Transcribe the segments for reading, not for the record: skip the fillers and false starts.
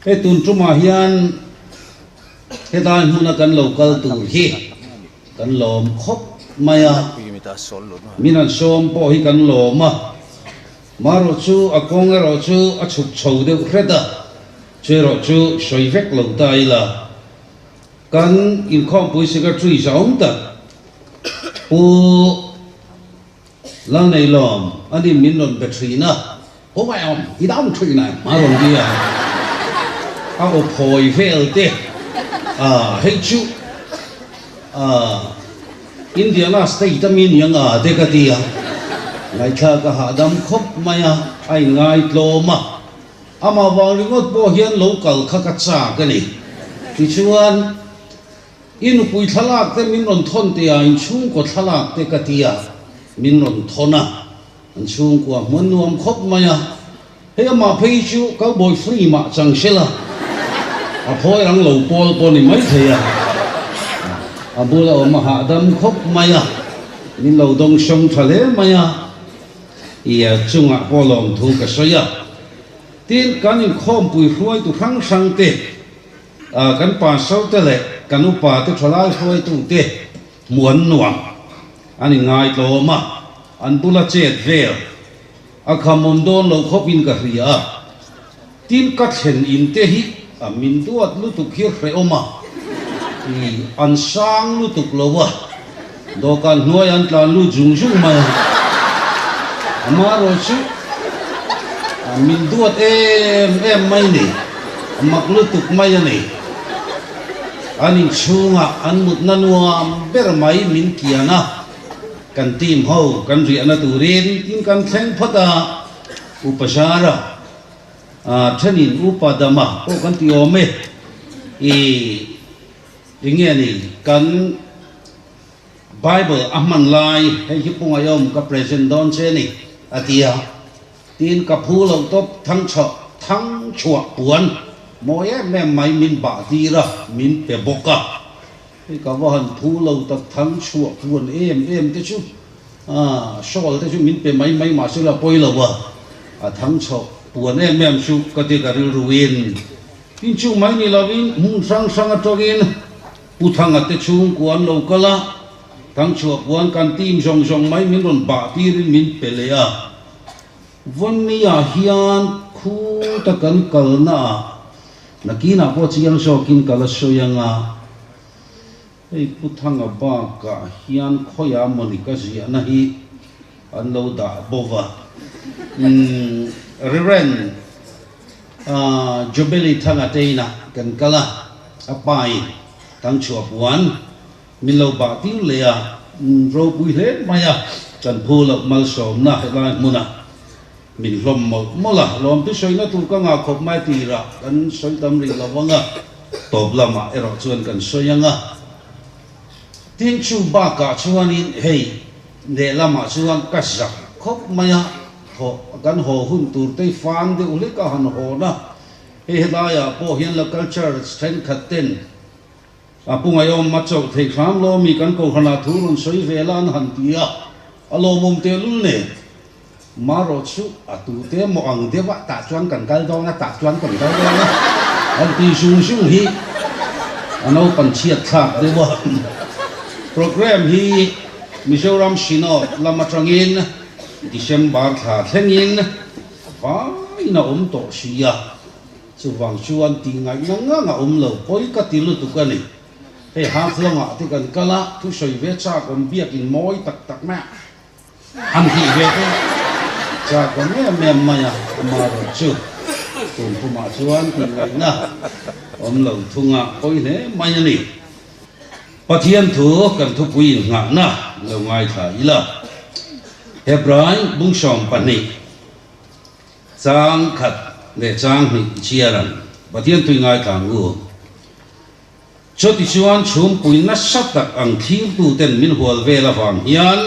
he tun truma hian he dai huna kan local tur hi kan lom khop maya minan som po hi kan loma maro chu akong ro chu a chuk chou de hreda che ro chu soi vek lo dai la kan in khom pui se ka trui saum ta pu lan nei lom ani min non battery na o mai om i dam trui na maro dia a o phoi vel te hei chu Indiana state min yang de ka dia ngai tha ka ha dam khop maya ai ngai tloma ama wang ringot bo hian local kha ka cha ka ni ti chuan in pui thalak te min ron thon te a in chung ko thalak te ka tia min ron thona an chung ko mun nuam khop maya he ma phei chu ka boy free ma chang shela a phoi rang lo pol pon ni mai theya abula o maha dam khop maya min lo dong song thale maya ia chunga polom thu ka soya tin kan in khom pui hruai tu rang sang te kan pa sau te le kan upa te thalai hruai tu te muan nuam ani ngai to ma an bula chet vel a khamon don lo khopin ka ria tin ka thlen in te hi a min duat lu tu khir re oma i an sang lu tuk lowa do kan hnuai an tlan lu jung jung mai amaro chu min duat em mai ni mak lu tuk mai ani anin chunga an mut na nuam ber mai min kiana kan tim ho kan ri ana turin tin kan thleng phata upasara thanin upadama ko kan ti ome i ingge ni kan Bible ahman lai hei hi punga yom ka present don che ni atia tin ka phu lo top thang cho thang chua puan moye me mai min ba ti ra min pe boka hi ka wa han phu lo top thang chua puan em te chu shol te chu min pe mai ma su la poi lo wa thang cho puan em chu ka ti ka ri ruin tin chu mai ni lovin hung sang atogin puthang ate chung kuan lo kala thang chua kuan kan tim jong mai min ron ba ti rin min pelea von mi a hian khu ta kan kalna nakina po chiang shokin kala soyanga ei puthang a ba ka hian khoya monika zia na hi an lo da bova Reverend Jubilee thanga teina kan kala apai tang chua puan min lo ba ti le a ro pui le maya chan phu lo mal som na la muna min lom mola lom tu soi na tu ka nga khop mai ti ra kan soi tam ri lo wanga top lama ero chuan kan soyanga tin chu ba ka chuanin hei ne lama chuan ka sak khop maya ho kan ho hun tur te fan de ule ka han ho na he la ya po hian la culture strength khaten apunga yom macho thei kham lo mi kan ko khana thurun soi velan han tia alo mum te lul ne maro chu atu te mo ang de wa ta chuan kan kal dong na ta chuan kan kal dong na an ti sung hi ano pan chiat thak de wa program hi Mizoram Sinod lamatrangin December tha thlengin va ina to sia chu wang chuan ti ngai nga lo poi ka ti lu tu ka ni hei ha thlonga ti kan kala thu soi ve cha kon biak in moi tak ma an hi ve te cha kon me maya ma ro chu kun pu ma chuan ti ngai na lo thunga poi ne mai ni pathian thu kan thu pui nga na lo ngai tha ila Hebrai bung som pani chang khat le chang hi chiaran pathian tu ngai thang u cho ti chuan chum pui na satak ang thir tu ten min hol vela wang hian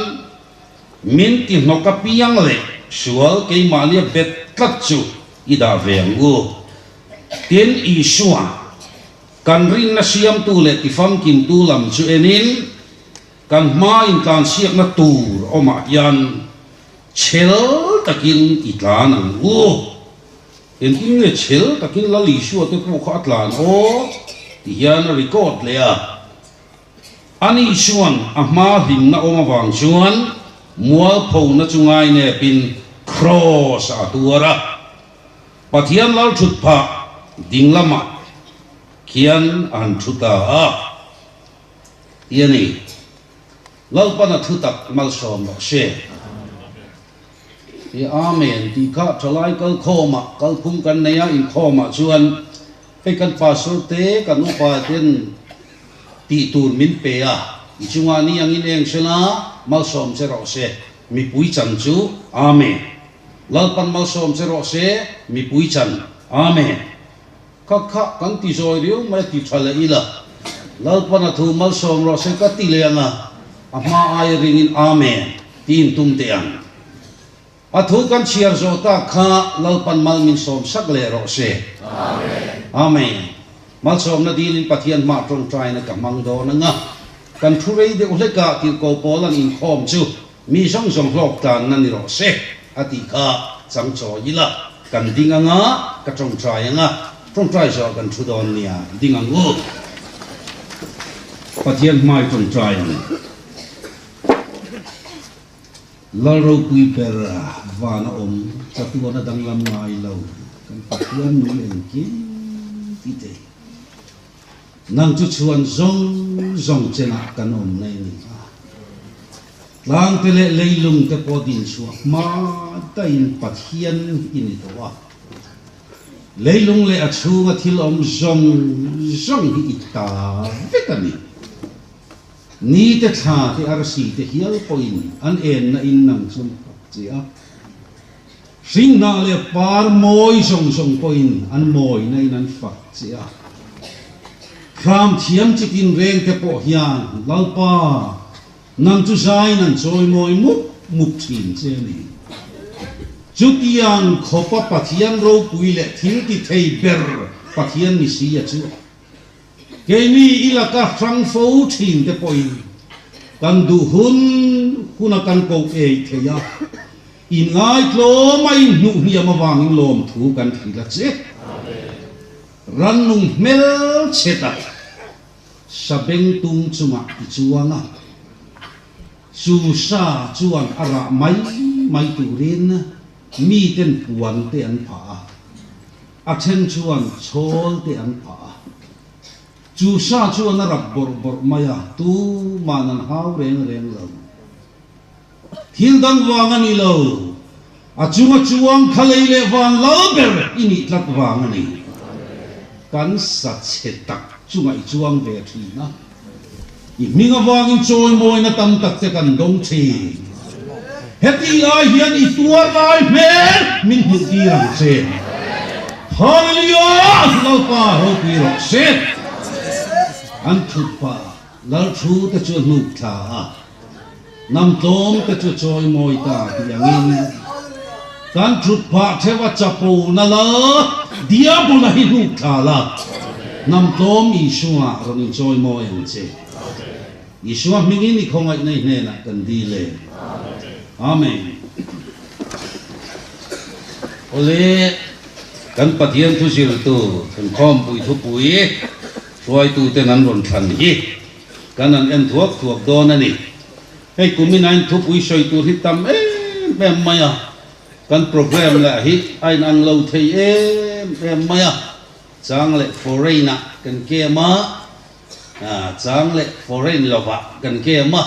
min ti noka piang le sual ke malia bet tlat chu ida veng u tin i suwa kan rin na siam tu le ti fam kim tu lam chu enin kan ma in tan siak na tur oma yan chel takin itlan ang u hiện kim nghe chel takin la li shu te pu kha tlan o ti hian record le a ani chuan ama hing na oma wang chuan mual pho na chungai ne pin cross atuara pathian lar thut pha dinglama kian an thuta a yani lalpana thutak malsom she thì amen thì khá trở lại cái kho mà cái phun cái này in kho mà chuan cái pastor tế cái nô pa tên ti tur min pe à chung anh yang ineng sela mal som se ro se mi pui chan chu amen lalpan mal som se ro se mi pui chan amen khá kan ti zoi riu mai ti thala ila lalpan thu mal som ro se ka ti le na ama ai ring in amen tin tum te ang athu kan chiar zo ta kha lalpan mal min som sak le ro se amen amen mal som na din pathian ma trong trai na kamang do na nga kan thurei de ule ka ti ko polan in khom chu mi song song hlok tan na ni ro se ati kha chang cho ila kan dinga nga ka trong trai nga trong trai zo kan thu don nia dinga ngu pathian mai trong trai laro pui pera vana om satu wana dang lam ngai lau kan pathian nu len ki ti te nang chu chuan zong chena kan om nei ni lang tele leilung te podin su ma ta in pathian in to wa leilung le achu nga thil om zong hi ita vekani ni te tha te arsi te hial point an en na in nang chum chia sing na le par moi song point an moi na in an fak chia kham thiam chikin reng te po hian lalpa nang chu sai nan choi moi muk thin che ni chutiang khopa pathian ro pui le thil ti thei ber pathian ni si ya chu Kami ilaka frang fo thin te point kan du hunakan ko e theya in ngai tlo mai nu hi ama wangin lom thu kan thila che ran nung mel cheta sabeng tung chuma chuanga su sa chuan ara mai turin mi ten puan te an pha a then chuan chol te an pha chu sa chu na rap bor maya tu manan hau reng lo thil dang wang ani lo a chunga chuang khalei le wan lo ber ini tlat wang ani kan sa chetak chunga I chuang ve thina I minga wang in choi moi na tam tak te kan dong thi heti lai hian I tuar lai me min hu ti rang se hallelujah lo pa ho pi ro se an thut pa lal thu te chu nuk tha nam tom te chu choi moi ta tiangin kan thut pa thewa chapo na la diabula hi nuk tha la nam tom Isua ron choi moi an che Isua mingin I khongai nei ne na kan di le amen ole kan pathian thu sil tu kan khom pui thu pui rồi tu tên anh còn thần gì, cái anh ăn thuốc đó này, hay cũng mình anh thuốc uống sôi tu hít tâm em mày à, cái program là hít anh ăn lâu thấy em mày à, chẳng lẽ foreign à, cái kia mà, chẳng lẽ foreign là vậy, cái kia mà,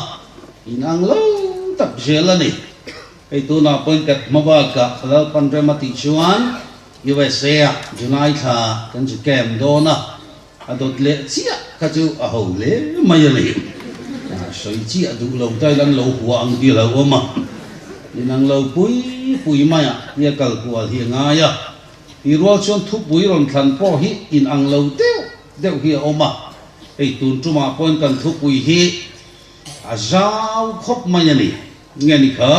in ăn lâu tập dễ là này, hay tu nào bên cạnh mà vào cả, là pan ra mà thị chuan, USA, United, cái gì kèm đó na. Adot le chia ka chu a ho le mai le soi chia du lo tai lan lo huang ti lo ma ni nang lo pui mai a ya kal kwa hi nga ya I ro chon thu pui ron than po hi in ang lo deu hi oma ei tun chuma pon kan thu pui hi a zau khop mai ni nge ni kha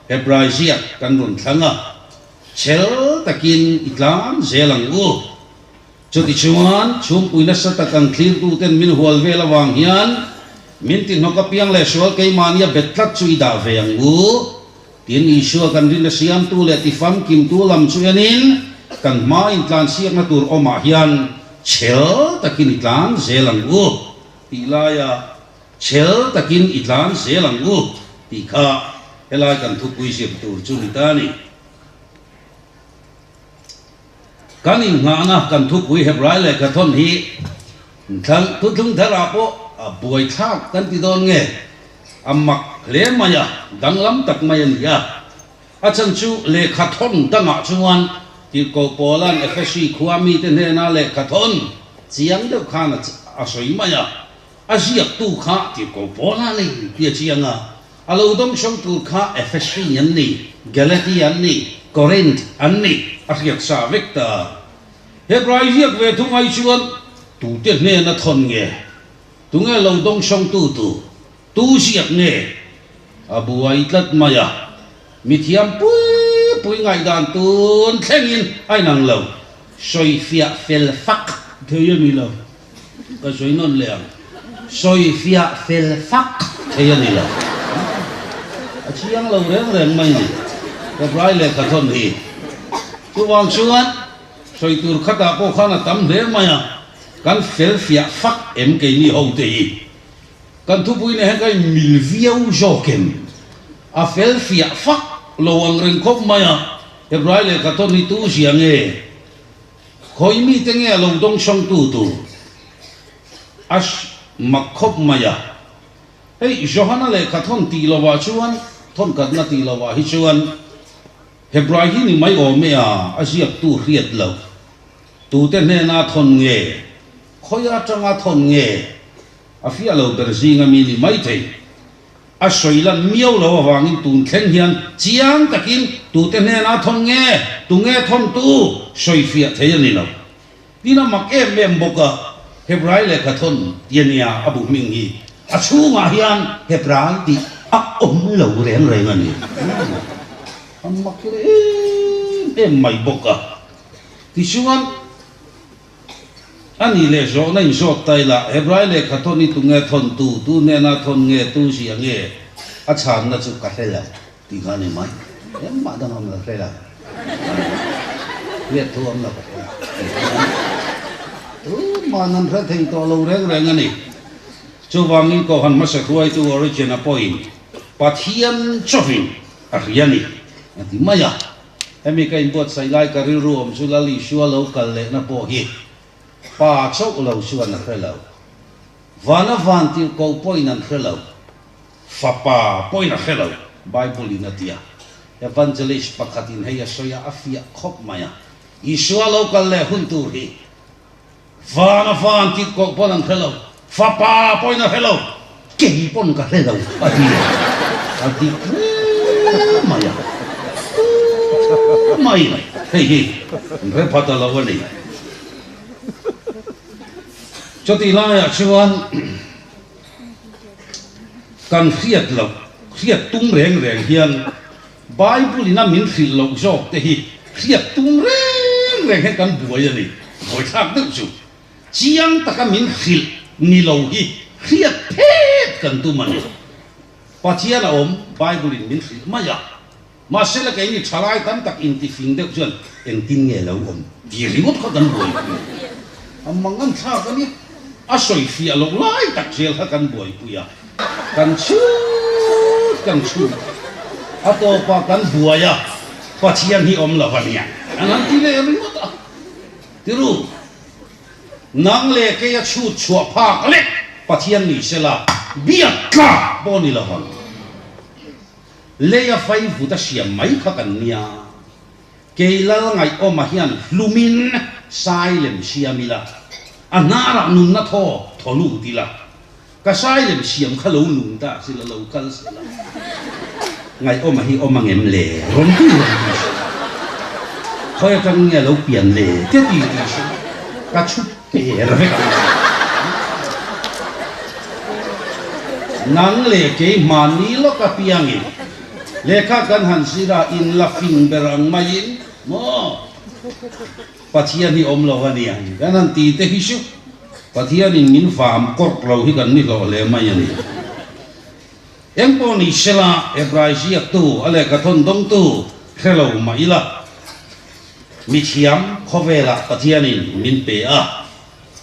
Hebraisia kan ron thanga chel takin itlam zelang u cho ti chuan chum puina sa ta kang clear tu ten min hual vela wang hian min tin hoka piang le sual ke mania betlat chui da veng u tin Isua kan rin na siam tu le ti fam kim tu lam chuanin kan ma in tlan siak na tur oma hian chel takin itlan zelang u tilaya chel takin itlan zelang u tikha helai kan thu pui siap tur chu ni ta ni kan in nga na kan thu pui hebrai le ka thon hi thang tu thung thara po buai thak kan ti don nge amak le maya danglam tak mayan ya achan chu le kha thon tanga chuan ti ko polan fshi khuami te ne na le kha thon chiang de khana a soi maya a ziak tu kha ti ko polan le ti chianga alo dom shong tu kha fshi yan ni galati yan ni Corinth an ni a riak sa vekta hebrai riak ve thung ai chuan tu te ne na thon nge tu nge lo dong shong tu siap nge abuai tlat maya mithiam pui ngai dan tun thlengin ai nang lo soi fia fel fak thei ni lo ka soi non leang soi fia fel fak thei ni lo a chiang lo reng mai ni ka brai le ka thon hi tu wang chuan soi tur khata ko khana tam le maya kan fel fia fak em ke ni ho te hi kan thu pui ne kai mil viau jokem a fel fia fak lo ang ren khop maya hebrai le ka to ni tu siang e khoi mi te nge lo dong song tu as mak khop maya ei johana le ka thon ti lo wa chuan thon kat na ti lo wa hi chuan hebrai hi ni mai o me a asiak tu riat lo tu te ne na thon nge khoya changa thon nge afia lo berzinga mi ni mai thei a soilan miau lo wangin tun thleng hian chiang takin tu te ne na thon nge tu nge thon tu soi fia thei ani lo dina mak em boka hebrai le ka thon tiania abu ming hi a chunga hian hebrai ti a lo reng ani mak le em mai boka ti chuan ani le zo na in zo tai la hebrai le ka thon ni tu nge thon tu ne na thon nge tu si nge a chan na chu ka hlela ti ga ni mai em ma da nam la hlela viet thu am la tu ma nan ra thei to lo reng ani chu wangin ko han ma sa khuai tu original point pathian chovin a riani ati maya emi ka in bot sai lai ka ri ru om chu la li shua lo kal le na po hi pa chok lo chuan na khelo vana van ti ko point an khelo fa pa point na khelo bible in atia evangelist pakhatin heya soya afia khop maya isua lo kal le hun tu hi vana van ti ko point an khelo fa pa point na khelo ke pon ka khelo ati maya mai hei re phata lo ni cho ti la ya chuan kan khiat lo khiat tung reng hian bible ina min khil lo jok te hi khiat tung reng he kan buai ani boi thak deuh chu chiang taka min khil ni lo hi khiat phet kan tu mani pathian a om bible in min khil maya ma sela kai ni thalai tam tak in ti fing deuh chuan eng tin nge lo om ti rimot kha kan buai amangan tha kan ni a soi fia lo lai tak zel kha kan buai puya kan chu a to pa kan buaya pathian hi om la vania anan ti le rimot a tiru nang le ke ya chu chua pha le pathian ni sela bia ka boni la van le ya fai vu ta siam mai kha kan nia ke la ngai o ma hian lumin sai lem siamila anara nun na tho lu ti la ka sai lem siam kha lo nun ta sila lo kal sila ngai o ma hi o ma ngem le ron ti khoi tang nge lo pian le te ti ka chu pe ra ve nang le ke mani lo ka piangi le kha kan han sira in la fing berang mayin mo pathian hi om lo ani an kanan ti te hi shu pathian in min fam kor lo hi kan ni lo le mai ani em po ni sela hebraisia tu ale ka thon dong tu hello mai la mi thiam khovela pathianin min pe a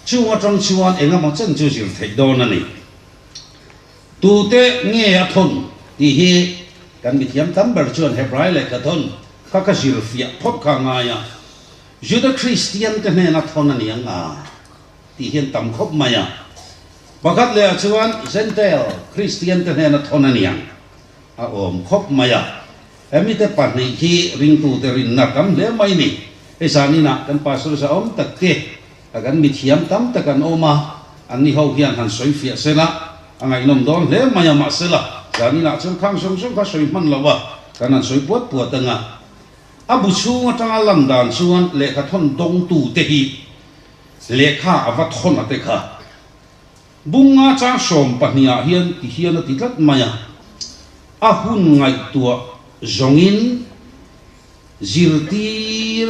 chuwa trong chuan enga ma chen chu jil thei don ani tu te nge a thon ti hi kan mi thiam tam ber chuan hebrai le ka thon ka ka jil fia phot ka nga ya juda christian te ne na thon ani anga ti hian tam khop maya pakhat le chuan gentile christian te ne na thon ani a om khop maya emi te pa nei hi ring tu te rin na kam le mai ni e sani na kan pastor sa om tak te agan mi thiam tam ta kan oma an ni ho hian han soi fia sela angai nom don le maya ma sela sani na chung khang song song ka soi man lawa kan an soi puat puat anga abu chu tanga lam dan chuan le kha thon dong tu te hi le kha awa thon ate kha bunga cha som pahnia hian ti hian ti tlat maya a hun ngai tua zongin zirtir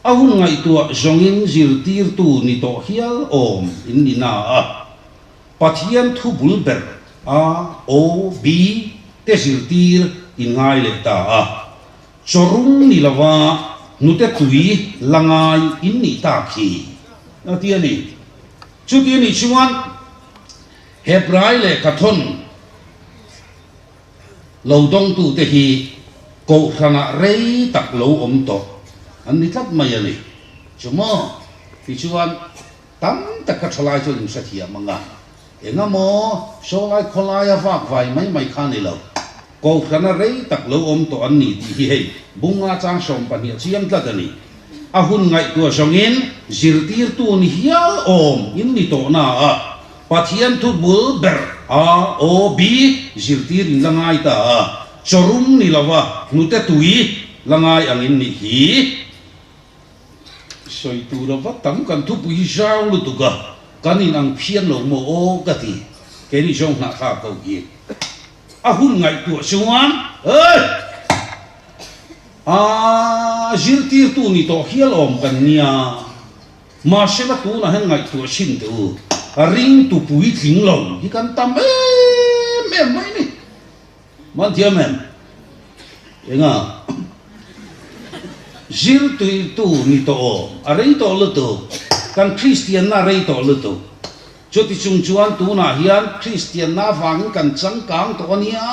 a hun ngai tua zongin zirtir tu ni to hial om in ni na a pathian thu bulber a o b te zirtir in ngai le ta a chorung ni lawa nute tui langai in ni ta khi na ti ani chu ti ni chuan hebrai le kathon lo dong tu te hi ko thana rei tak lo om to an ni tlat mai ani chuma ti chuan tam tak ka tholai chu ling sa thia manga enga mo so lai kholai a vak vai mai khan ni lo ko thana rei tak lo om to an ni ti hi hei bunga chang som pa ni chiam tlat ani a hun ngai tu songin zirtir tu ni hial om in ni to na a pathian thu bul ber a o b zirtir in langai ta chorum ni lawa nute tui langai angin ni hi soi tu ra va tam kan thu pui jau lu tu ga kanin ang phian lo mo o ka ti ke ni jong na kha ko gi a hun ngai tu chuan ơi zirtir tu ni to hial om kan nia ma se la tu na hen ngai tu sin tu ring tu pui thing lo hi kan tam em mai ni man thiam em enga zir tu ni to a rei to lu tu kan christian na rei to lu tu choti chung chuan tu na hian christian na wang kan chang kang to ania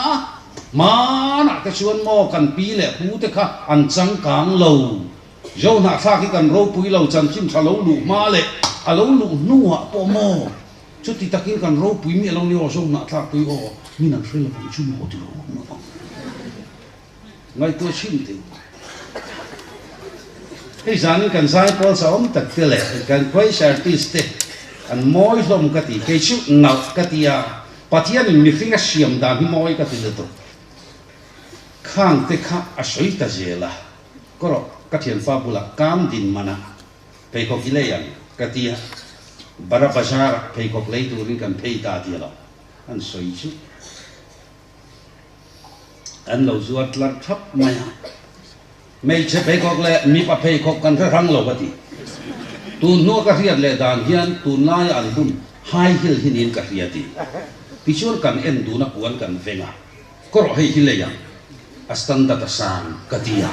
ma na ka chuan mo kan pi le pu te kha an chang kang lo zo na tha ki kan ro pui lo chan chim tha lo lu ma le a lo lu nuwa po mo chuti takin kan ro pui mi lo ni o zo na tha pui o mi na free la chu mo ti lo ngai to chim te hei zan kan sai pol sa om tak te le kan koi artiste an moi hlom ka ti ke chu nau ka ti a pathian mi finga siam da mi moi ka ti le to khang te kha a soi ta jela koro ka thian fa bula kam din mana pe ko ki le yan ka ti bara bazar pe ko le tu rin kan pe ta ti la an soi chu an lo zuat lar thap maya mei che pe ko le mi pa pe ko kan rang lo ba ti tu no ka riat le dan hian tu nai an bun high hill hinin ka riati ti chur kan en du na puan kan venga koro hei hi le yang astanda ta sang katia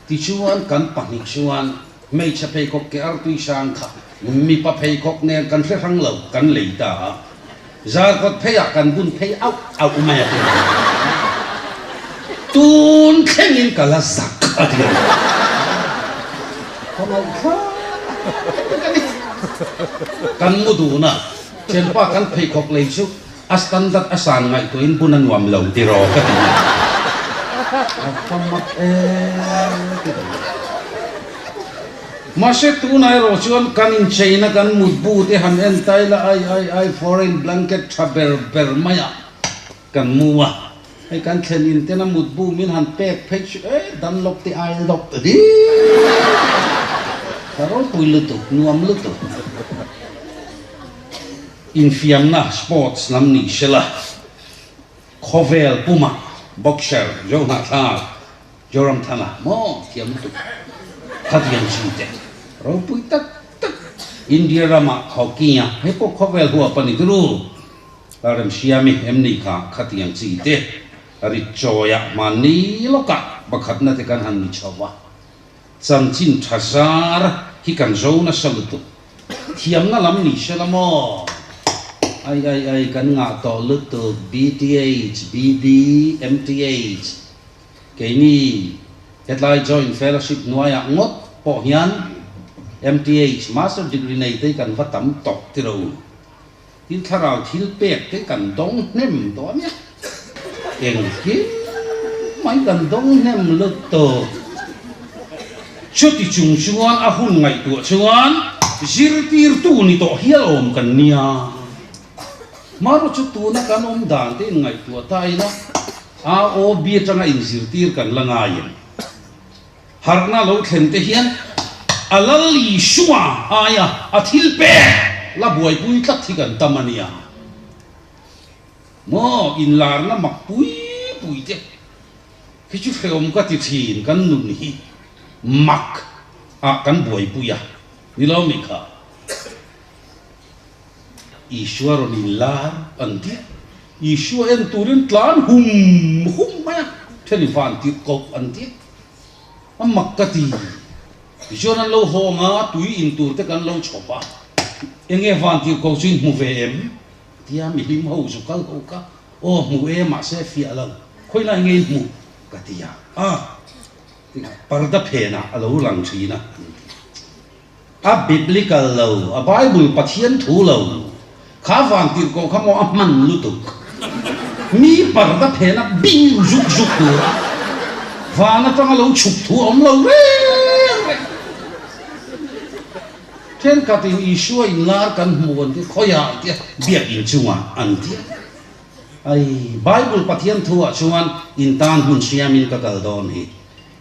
ti chuan kan pani chuan mei che pe ko ke ar tui sang kha mi pa pe ko ne kan rang lo kan leita za ko pe ya kan bun pe au ma ya tun khengin kala sak atia kan mudu na chen pa kan phei khok lei chu astandat asan ngai to in bunan wam lo ti ro ka ti apamak ma se tu nai ro chuan kan in chaina kan mutbu te han en tai la ai foreign blanket travel ber maya kan muwa ai kan thlen in te na mutbu min han pek phei chu dan lok ti ai lok di karol pui lutu nuam lutu infiam na sports nam ni shela khovel puma boxer jona tha joram thana mo tiam tu khadian chinte ro pui tak india rama hokia hepo khovel huwa pani guru laram siami emni kha khatiang chite ari choya mani loka bakhatna te kan han ni chawa chan chin thazar hi kan zo na salutu thiam na lam ni selamo ai kan nga to lutu BTH BD MTH ke ni headline joint fellowship noya ngot po hian MTH master degree nei te kan vatam tok ti ro tin tharau thil pek te kan dong nem to nya eng ki mai kan dong nem lu to chút thì chung chuan a hun ngai tu chuan zir tir tu ni to hial om kan nia maro chu tu na kan om dan te ngai tu tai na a o bi tanga in zir tir kan langa yen harna lo thlen te hian alali shua aya athil pe la buai pui tlat thi kan tamania mo in lar na mak pui te khi chu feom ka ti thin kan nu ni mak a kan buai puya ni lo mi kha ishwaro ni lar anti ishwa en turin tlan hum ma theli van ti ko anti amak ka ti ishwara lo ho nga tui in tur te kan lo chopa enge van ti ko sin mu ve em tia mi lim ho su kal ho ka o mu e ma se fi ala khoi la nge mu ka ti ya parda phena alo lang thina a biblical lo a bible pathian thu lo kha van tir ko khamo a man lu tu mi parda phena bing juk juk tu vana tang lo chuk thu om lo re ten ka tin issue in lar kan muon ti khoya ti biak in chunga an ti ai bible pathian thu a chuan in tan hun siamin ka kal don hi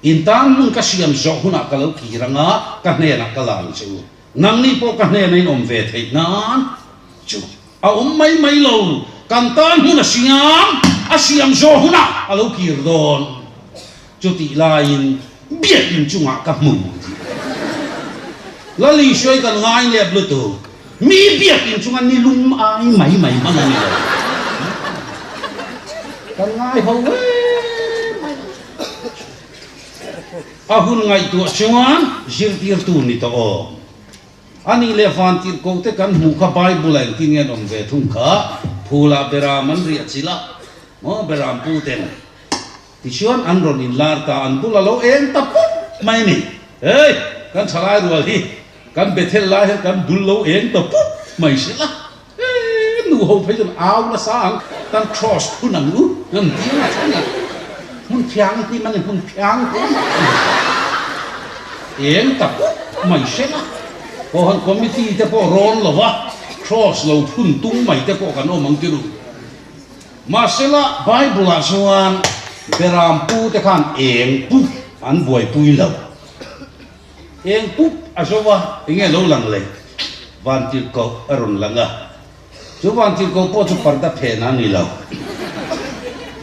in tan mun ka siam zo huna ka lo ki ranga ka hne na ka lang chu nang ni po ka hne nei om ve thei nan chu a mai lo kan tan hun a siam zo huna a lo ki don chu ti lain biak in chunga ka mu la li shoi kan ngai le blu tu mi biak in chunga ni lum ai mai mang ni lo kan ngai ho we ahun ngai tu chuan zir tir tu ni to o ani le van tir ko te kan mu kha bible an tin ngen om ve thung kha phula bera man ri chila mo beram pu ten ti chuan an ron in lar ta an bula lo en ta pu mai ni ei kan thalai rual hi kan bethel lai kan bul lo en ta pu mai sila nu ho phai jon aw na sang tan cross phunang lu nan ti na changa hun phiang ti man hun phiang ti en ta mai sela ko han committee te po ron lo wa cross lo phun tung mai te po kan o mang ti ru ma sela bible a chuan beram pu te khan eng pu an buai pui lo eng pu a sowa inge lo lang le van ti ko aron langa chu van ti ko po chu parda phena ni lo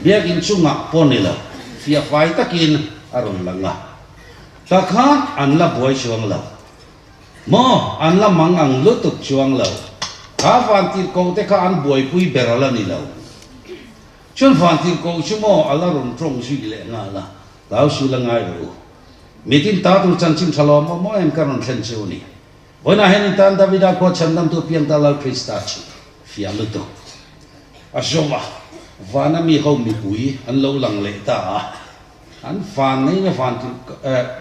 biak in chunga po ni lo fia fai takin aron langa ta khan an la boy chuang lo mo an la mang ang lu tuk chuang lo ka van ti ko te kha an boy pui berala ni lo chun van ti ko chu mo ala ron trong si le nga la lao su la ngai ro mitin ta tu chan chim thalo mo em karon thlen chu ni bona hen tan davida ko chandam tu piang ta la krista chu fia lu tu asoma vana mi ho mi pui an lo lang le ta an van nei na van tu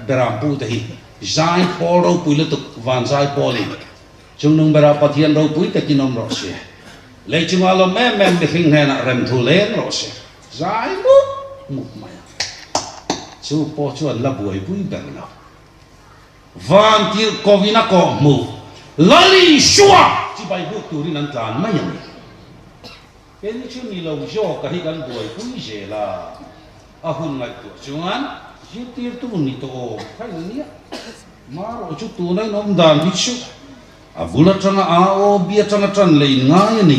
beram pu te hi zai pol ro pui lu tu van zai poli chung nung bera pathian ro pui te kinom ro se le chung alo me de hing na rem thu le ro se zai mu mai chu po chu an la buai pui ber la van tir kovina ko mu lali shua chi bai bu tu ri nan tlan mai yang cái chú ni lâu cho cái gan đuổi cũng dễ là à hun ngày tuổi chuan chỉ tiêu tu ni to phải nhỉ mà rồi chú tu này nó đàn đi chú à bula trăng à ô bia trăng trăng lấy ngay nè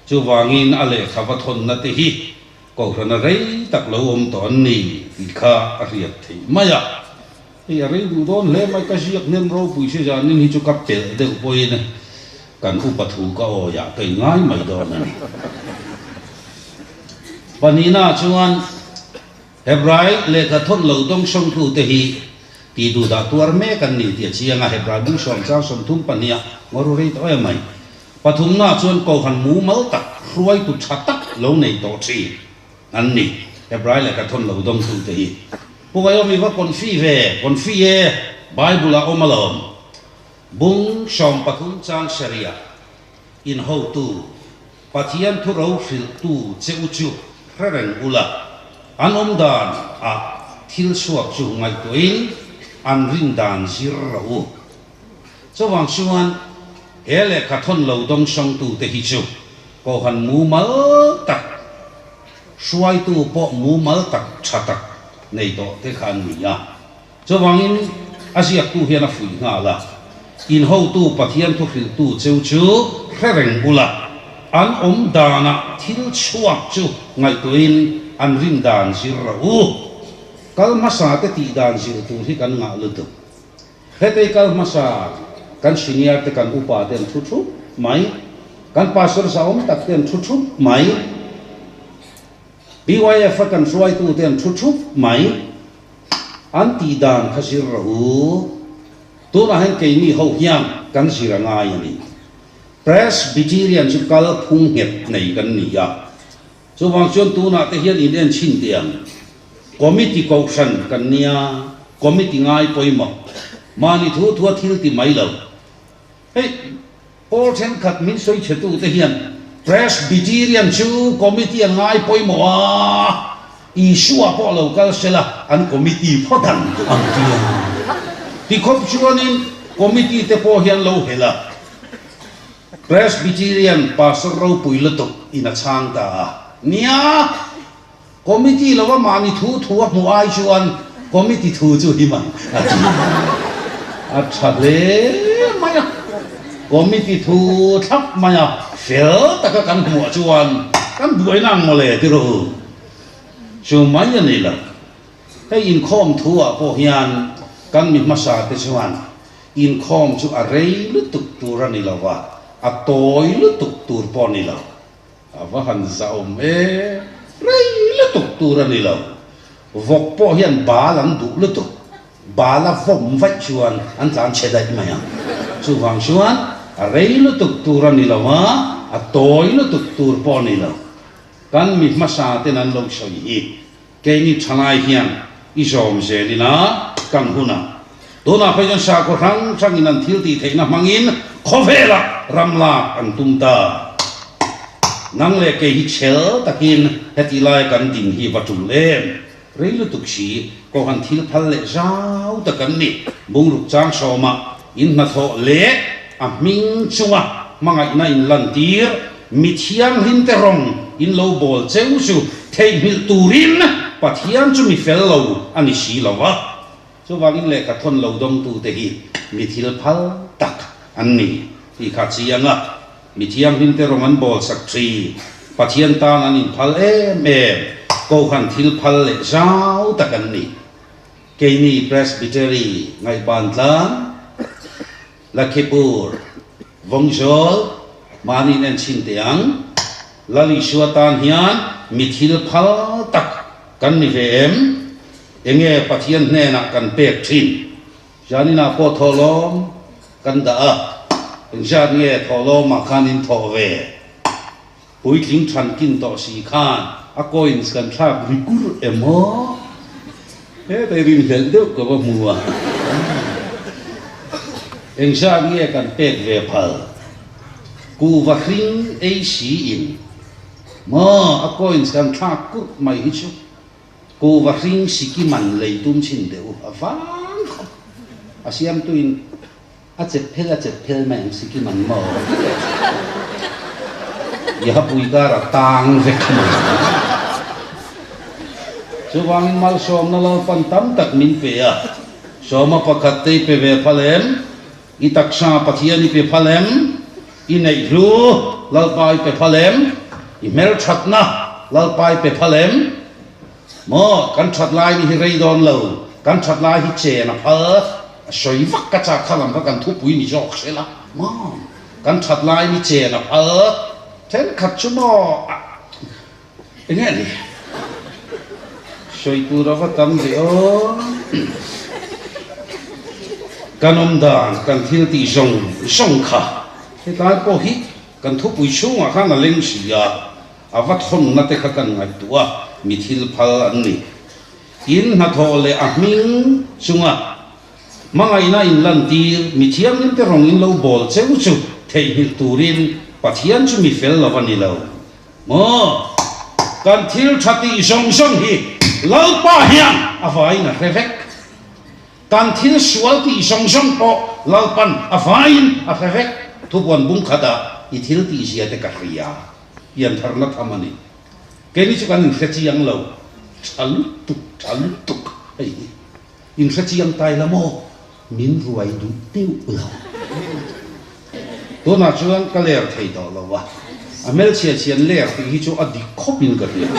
chú vangin ale khava thon na te hi ko na rei tak lo om ton ni kha ariat thi maya thì rei du don le mai ka siak nen ro pui se jan ni chu kap tel de poi ne kan upathu ka o ya kai ngai mai do na panina chuan เฮบไรเลกทนเหล่าต้องส่งทูเตหีตีดูดาตัวแม่กันนี่เดียเชียงเฮบไรบุญสองเจ้าสมทุ่มปัญญางอรุเรตอ้อยไหมปฐุมหน้าชวนโกหันหมูเมาตักรวยตุชัดตักเหล่าในโตชีอันนี้เฮบไรเลกทนเหล่าต้องทูเตหีพวกเรามีว่าคนฟีเวคนฟีเอไบเบิลอมาลอมบุญสองปฐุมจางเสียอินโฮตูปฏิยันทุเราฟิลตูเจ้าจูพระแรงอุลาอันอมดานอะทิลสวกจูไงตัวเองอันรินดานจิเราเจ้าวังชวนเอเลขัดทนเหล่าดงชงตูเตหิจูก็หันมูมาตักช่วยตูปะมูมาตักชัตักในโตเตขันนี้เจ้าวังอินอาศัยตูเฮียนฝุ่ยงาละอินโฮตูปฏิยันทุฟิลตูเจ้าจูพระแรงอุลาอันอมดานะทิลสวกจูไงตัวเองอันริมดานสิเราคัลมาสาเตตีดานสิรตูที่กันงาลุตุเฮเตคัลมาสากันสินียร์เตกันอุปาเตนชุชุไม่กันปัสสาวะสาวมตักเตนชุชุไม่บีวายเอฟกันสวยตูเตนชุชุไม่อันตีดานขสิเราตัวนั้นเห็นเกนี่เขาเฮียงกันสิระงายนี่ Presbyterian ชุดกัลพุงเห็ดในกันนี่ส่วนบางส่วนตัวน่ะที่เฮียนอินเดียนชินเดียงคอมมิตี้กอชันกันเนี่ยคอมมิตี้ง่ายไปมั้งมานี่ทั่วที่ที่ไม่เล่าเฮ้ยพอเช่นขัดมินสวยเฉตุที่เฮียน Presbyterian ชูคอมมิตี้ง่ายไปมั้งอีชัวพอเราก็เสละอันคอมมิตี้พอดังอันเดียวที่ครบชัวนี่คอมมิตี้เตพอเฮียนเราเฮละ Presbyterian ภาษาเราปุยละตุอินาช่างตาเนี่ยคอมมิตี้เราว่ามานี่ทั่วหัวไอชวนคอมมิตี้ทั่วจู่ที่มันอัดชัดเลยมา呀คอมมิตี้ทั่วทับมา呀เฟลแต่ก็กันหัวชวนกันด้วยนั่งมาเลยที่รู้ช่วงไม่ยันนี่ละให้อินคอมทั่วพวกยันกันมีมาสาเตชวันอินคอมจู่อะไรลุตุกตัวนี่ละว่าอัตโตยลุตุกตัวปอนี่ละว่าหันสาวเม่ไรละตุกตัวนี่ละวกพ่อเฮียนบาลังดุละตุกบาลาฟอมไฟชวนอันจานเชดได้ไหมอ่ะสุฟังชวนอะไรละตุกตัวนี่ละวะอัตโตยละตุกตัวปอนี่ละกันมีมาสาเตนันลงช่วยเกนี่ทนายเฮียนอิจอมเจนี่นะกันหุนะตัวน่ะพยัญชนะก็รั้งช่างอินันทิลตีเทนะมังอินขอเวละรำลาอันตุมตานังเลกฮิเชลตะกินเฮติลายกันดิ่งฮีวัตุเลมเรื่องลุตุกชีก็หันทิลพัลเลเจ้าตะกันนี่บุงรุกจางชอมาอินนาโทเลอะมิงชัวมังไงน่าอินลันตีร์มิเทียงหินเตรองอินโลบอลเจ้าชูเทมิลตูรินปัทยันจูมิเฟลโลอันนี้ชีลาวะชัววางินเลกทนโลดงตูเตฮีมิทิลพัลตักอันนี้ที่ขาดเสียงะมิเทียงหินเตรองอันบอลสักทีปัทยันตานันอินพัลเมก็หันทิลพัลเลเจ้าตะกันนี่เกนี่เพรสบิเทอรีไงบานตาลักเคปูร์วงโจลมานีนันชินเตียงลาลิชัวตานฮิยันมิทิลพัลตักกันนี่เฟมเองปัทยันเนนักกันเปียกทินจานินาโปทอลอมกันดาเองจานี่ทอลอมมาคันินทอเวปุยทิ้งฉันกินต่อสีขานอากูอินสกันชาบริกุรเอโมเฮ้แต่ริมเห็นเด็กก็ว่ามัวเองชาเงี้ยกันเป็ดเวพัลกูว่าคริงเอชีอินมาอากูอินสกันชากุรไม่ฮิชุกูว่าคริงสิกิมันเลยตุ้มชินเดียวฟังอาเซียมตุอินอาเจ็บเพลแม่งสิกิมันมาอย่าปุยการะตังเวกมันช่วงมัลชอมนั่นเราปันตั้มตักมินเปียชอมาประคัตเตยเปเวพัลเลมอิตักชาปัทยานิเปพัลเลมอินัยรู้ลลปายเปพัลเลมอิเมลชัดนะลลปายเปพัลเลมโมกันชัดลายนี่ฮิเรย์ดอนเลวกันชัดลายฮิเจนะเพอช่วยฟักกระจากขลังพักกันทุบปุยนี่จอกเสละโมกันชัดลายนี่เจนะเพอเช่นขัดชั่วโมงอย่างเงี้ยนี่ช soi tu ra va tam de o kanom dan kan thil ti song kha he ta po hi kan thu pui chu nga kha na leng si ya avat khon na te kha kan ngai tua mi thil phal an ni in na thole a ming chunga mangai na in lan tir mi thiam in te rong in lo bol cheu chu thei hil turin pathian chu mi fel lo ani lo mo kan thil thati song hi lau pa hian avai na revek kan thil sual ti song po lau pan avain a revek thu bon bung khada I thil ti sia te ka ria yan tharna thamani keni chu kan fechi yang lo chal tuk ai in fechi yang tai la mo min ruai du tiu lo to na chuan ka ler thei do lo wa amel chian ler ti hi chu adi khopin ka ria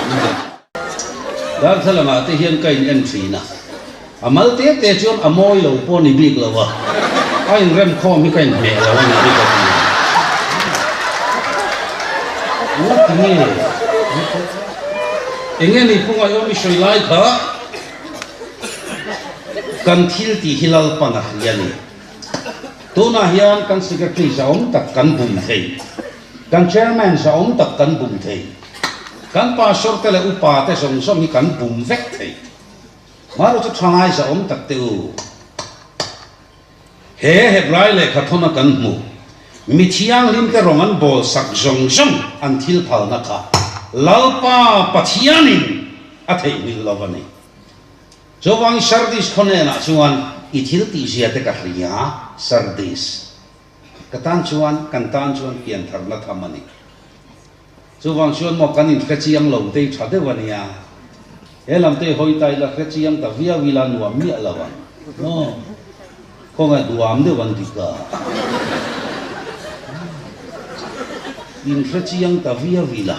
dar thalama te hian kain en thina amal te chuan amoi lo po ni bik lo wa ai rem kho mi kain me lo wa ni bik what me engeni punga yo mi soi lai kha kan thil ti hilal pana yani to na hian kan secretary sa om tak kan bum thei kan chairman sa om tak kan bum thei kan pastor tele upa te som hi kan bum vek thei maru chu thangai sa om tak te u he rai le khathona kan mu mi thiang lim te rongan bol sak jong an thil phal na kha lalpa pathianin a thei mil lovani jowang sardis khone na chuan I thil ti sia te ka hria sardis katan chuan pian tharna thamani jowang chuan mo kanin khachiang lo te thade wania elam te hoi tai la khachiang ta via vila nuam mi alawa no ko nga duam de wan dika in khachiang ta via vila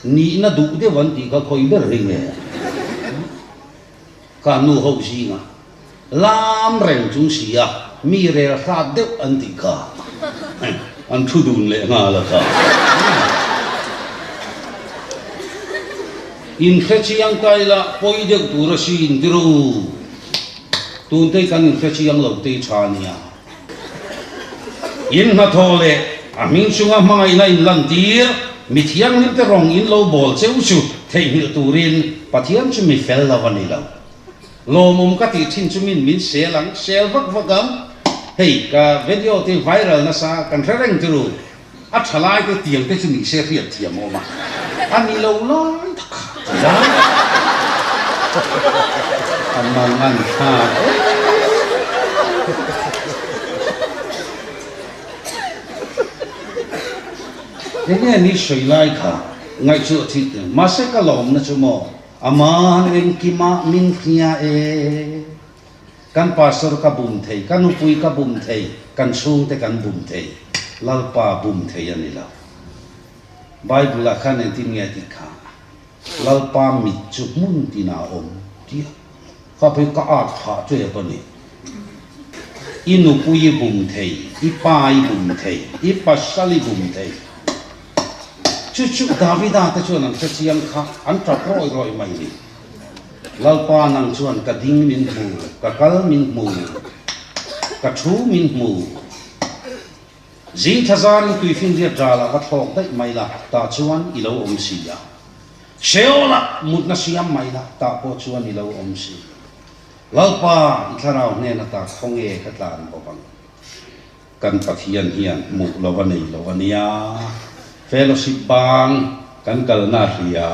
ni na du de wan ti ka khoi ber ring e ka nu ho si nga lam reng chung sia mi re kha de an ti ka an thu dun le nga la ka in khachiang tai la poi de tu ra si in diru tu te kan in khachiang lo te chania in na thole a ming chunga mangai na in lan tir mi thiang nim te rong in lo bol cheu chu thei hil turin pathian chu mi fel la wani lo lo mum ka ti thin chu min selang sel vak hei ka video te viral na sa kan reng tru a thalai te tiang te chu ni se riat thiam mo ma ani lo lai thak amang an tha Ini ni soi lai kha ngai chu thi ma se ka lom na chu mo aman en ki ma min khia e kan pastor ka bum thei kan upui ka bum thei kan chung te kan bum thei lalpa bum thei ani la bible la khan en tin nge ti kha lalpa mi chu mun ti na om ti fa pe ka at pha che pa ni inu pui bum thei I pai bum thei I pasali bum thei chu Davida ta chuan an khachiang kha an tra roi mai ni lalpa nang chuan ka ding min mu ka kal min mu ka thu min mu ji thazar tu fin dia jala ka thok dai mai la ta chuan I lo om si ya sheola mut na siam mai la ta po chuan I lo om si lalpa I tharau ne na ta khong e ka tlan bo bang kan pathian hian mu lo wania fellowship bang kan kalna hria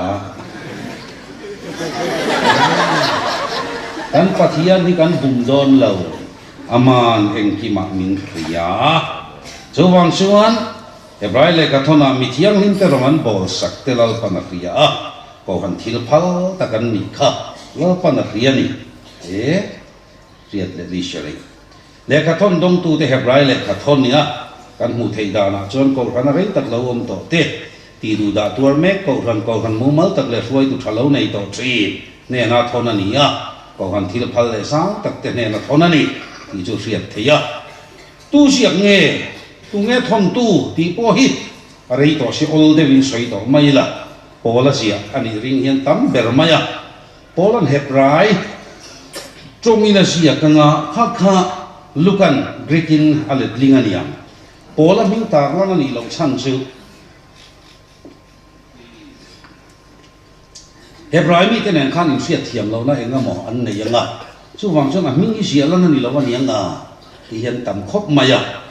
kan pathian ni kan bum don lo aman engki ma min hria chowang chuan hebrai le ka thona mi thiang lim te roman bol sak te lal pana hria ko han thil phal ta kan ni kha lal pana hria ni riat le li shere le ka thon dong tu te hebrai le ka thon nia kan mu thei da na chon ko ran rei tak lo om to te ti du da tur me ko han mu mal tak le ruai tu thalo nei to tri ne na thona ni ya ko han thil phal le sa tak te ne na thona ni ti chu riat theya tu siak nge tu nge thon tu ti po hi rei to si ol de win soi to mai la pola sia ani ring hian tam ber maya Poland Hebrai trong ina sia kanga kha lukan Greekin alet lingania Poland ming ta ran ani lo chan chu Hebrai mi tenen khan in fiat thiam lo na enga mo an ne yanga chu wang chon a ming sia lan ani lo ani anga ti hian tam khop maya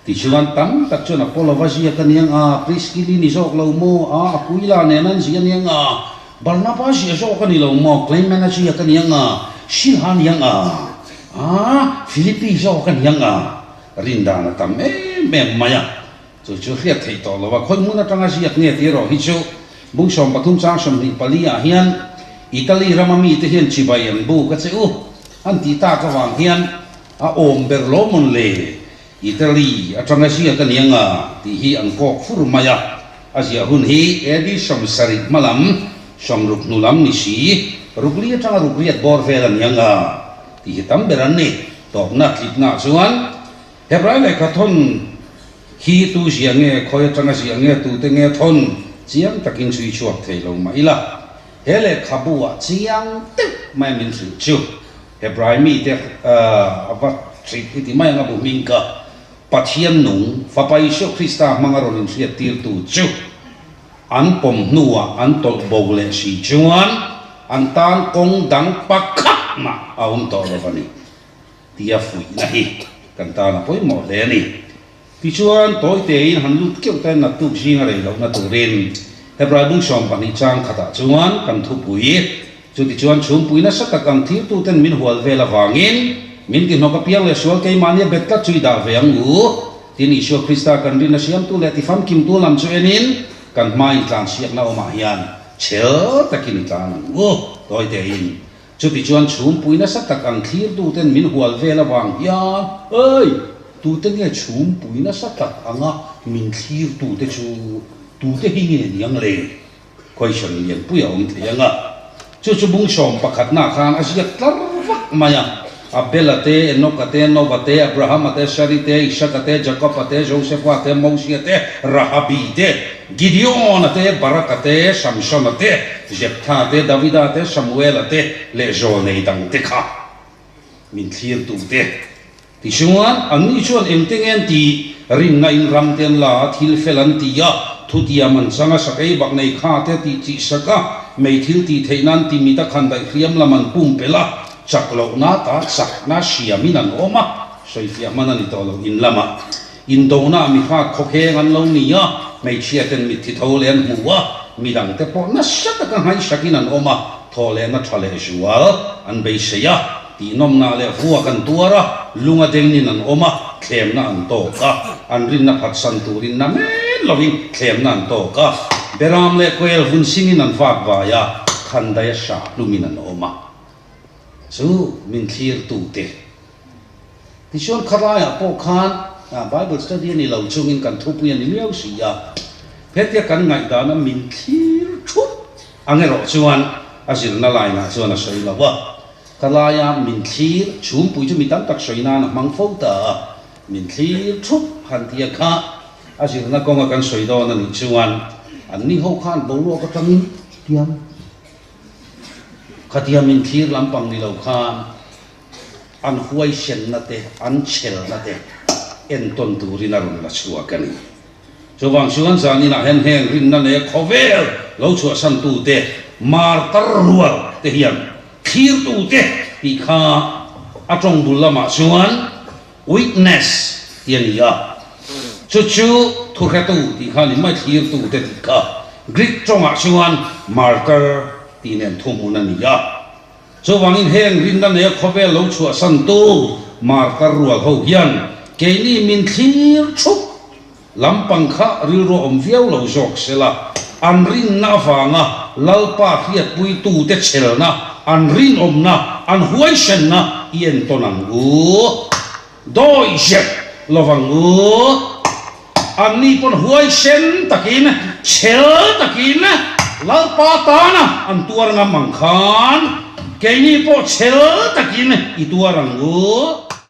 ti chuan tam tak chon a polavazia kaniang a priskili ni sok lo mo a puila ne nan sia niang a Barnabas sia sok ani lo mo claim manager kaniang a Silhan yang Philippi sok kaniang a rinda na tam me maya chu riat thei to lo wa khoi mu na tanga sia nge ti ro hi chu bung som pathum chang som ri palia hian Italy ramami te hian chibayan bu ka cheu an ti ta ka wang hian a om berlo mon le Italy atanga sia kanianga ti hi an kok fur maya asia hun hi edi som sarit malam som ruk nulam ni si rukli atanga rukriat bor velan yanga ti hi tam beran ni tok na klip na chuan Hebrai le ka thon hi tu sia nge khoi atanga sia nge tu te nge thon chiang takin chui chuak thei lo ma ila hele khabua chiang te mai min chu Hebrai mi te avat trip iti mai nga bu mingka pathian nung fapai sho Krista mangaron sia tir tu chu an pom nuwa an tol bogle si chuan an tan kong dang pakhat ma aum to lo bani tia fui na hi kan ta na poi mo le ni ti chuan toy te in han lut keu ta na tu jinga le lo na tu rin Hebrai bung som pani chang khata chuan kan thu pui chu ti chuan chum pui na satak ang thir tu ten min hual vela wangin min ki noka piang le sual kai mania betka chui da veang u tin Isyo Krista kan rin na siam tu le ti fam kim tu lam chu enin kan mai tlang siak na oma hian chel takin tlang u toy te in chu ti chuan chum pui na satak ang thir tu ten min hual vela wang hian ơi tu te nge chum pui na satak anga min thir tu te chu tu te hi nge niang le khoi shan yen pui om the anga chu bung som pakhat na khan asia tlar vak maya Abelate, Enokate, Novate, Abrahamate, Sharite, Ishakate, Jacobate, Josephate, Mosiate, Rahabite, Gideonate, Barakate, Samsonate, Jepthate, Davidate, Samuelate, Lejone Dangteka. Min clear to te. Tisuan, ang isuan emtingen ti, rin na in ramten la, til felantia, tutia mansanga sakay baknay kate ti saka, may til ti teinan ti mitakanday kriyam laman pumpela, chaklo na ta sak na siaminan oma soi fia mana ni tolo in lama in do na mi kha khokhe ngan lo ni ya mai chiaten mi thi tholen huwa mi dang te po na shat ka hai shakinan oma thole na thale shuwa an bei seya ti nom na le huwa kan tuara lunga deng ni nan oma khem na an to ka an rin na phat san turin na me loving khem na an to ka beram le koel hun singin an fak wa ya khandaya sha luminan oma so min clear tu te ti shon kharaya po khan Bible study ni lo chungin kan thupu ni miau si ya phetia kan ngai da na min clear thu angero chuan asir na lai na chuan a soi la wa kharaya min clear chum pui chu mi tam tak soi na mang fo ta min clear thu han tia kha asir na konga kan soi do na ni chuan an ni ho khan bo lo ka tangin tiam katia min thir lampang ni lo khan an huai sen na te an chel na te en ton turin arun la chua kani so wang chuan sa ni na hen hen rin na ne khovel lo chua san tu te mar tar rual te hian thir tu te ti kha atong bul lama chuan witness tian ya chu thu kha tu ti kha ni mai thir tu te ti kha Greek chonga chuan marker tinen thumunan ya so wangin heng rinda ne khovel lo chua san tu markar rual ho hian keini min thir chuk lampang kha ril ro om viau lo jok sela an rin na wanga lalpa hiat pui tu te chelna an rin om na an huai shen na ien tonang u doi je lovangu an ni pon huai shen takin chel takin lalpa tana an tuar nga mangkhan keini po chel takin ituarang u